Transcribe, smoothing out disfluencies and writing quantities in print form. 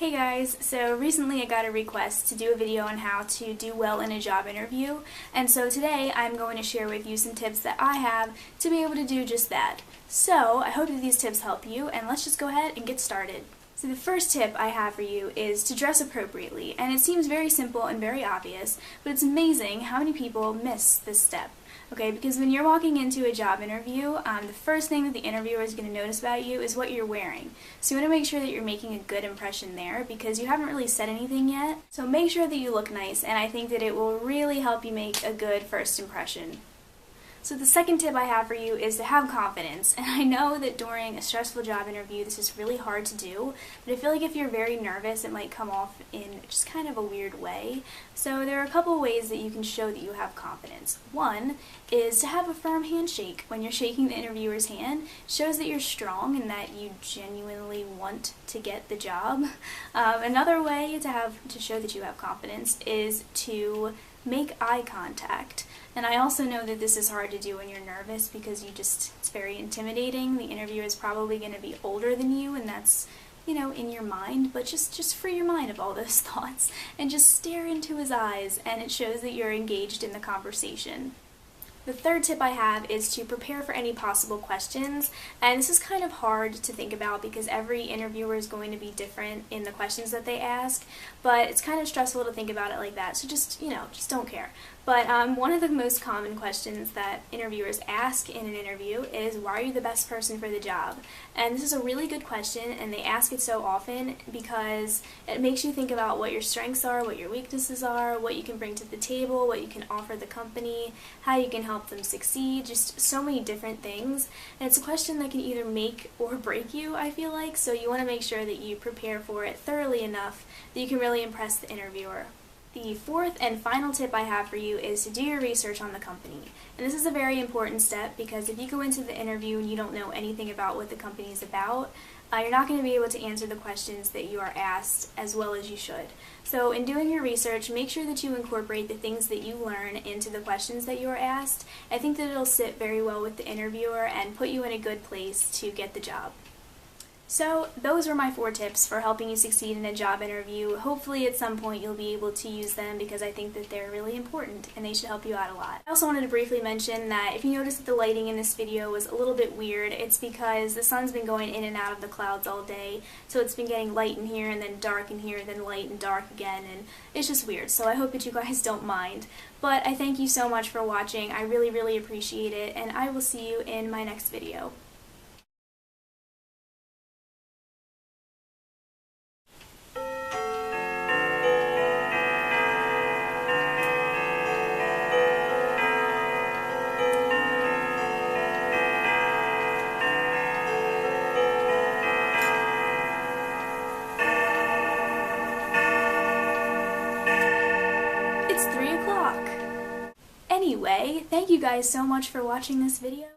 Hey guys, so recently I got a request to do a video on how to do well in a job interview, and so today I'm going to share with you some tips that I have to be able to do just that. So I hope that these tips help you, and let's just go ahead and get started. So the first tip I have for you is to dress appropriately, and it seems very simple and very obvious, but it's amazing how many people miss this step. Okay, because when you're walking into a job interview, the first thing that the interviewer is going to notice about you is what you're wearing. So you want to make sure that you're making a good impression there because you haven't really said anything yet. So make sure that you look nice, and I think that it will really help you make a good first impression. So the second tip I have for you is to have confidence, and I know that during a stressful job interview this is really hard to do, but I feel like if you're very nervous it might come off in just kind of a weird way. So there are a couple ways that you can show that you have confidence. One is to have a firm handshake. When you're shaking the interviewer's hand, it shows that you're strong and that you genuinely want to get the job. Another way to show that you have confidence is to make eye contact. And I also know that this is hard to do when you're nervous because it's very intimidating. The interviewer is probably going to be older than you, and that's, in your mind, but just free your mind of all those thoughts and just stare into his eyes, and it shows that you're engaged in the conversation. The third tip I have is to prepare for any possible questions, and this is kind of hard to think about because every interviewer is going to be different in the questions that they ask, but it's kind of stressful to think about it like that, so just don't care. But one of the most common questions that interviewers ask in an interview is, why are you the best person for the job? And this is a really good question, and they ask it so often because it makes you think about what your strengths are, what your weaknesses are, what you can bring to the table, what you can offer the company, how you can help them succeed, just so many different things. And it's a question that can either make or break you, I feel like, so you want to make sure that you prepare for it thoroughly enough that you can really impress the interviewer. The fourth and final tip I have for you is to do your research on the company. And this is a very important step because if you go into the interview and you don't know anything about what the company is about, you're not going to be able to answer the questions that you are asked as well as you should. So in doing your research, make sure that you incorporate the things that you learn into the questions that you are asked. I think that it'll sit very well with the interviewer and put you in a good place to get the job. So those were my 4 tips for helping you succeed in a job interview. Hopefully at some point you'll be able to use them because I think that they're really important and they should help you out a lot. I also wanted to briefly mention that if you notice that the lighting in this video was a little bit weird, it's because the sun's been going in and out of the clouds all day, so it's been getting light in here and then dark in here, then light and dark again, and it's just weird, so I hope that you guys don't mind. But I thank you so much for watching. I really, really appreciate it, and I will see you in my next video. It's 3 o'clock. Anyway, thank you guys so much for watching this video.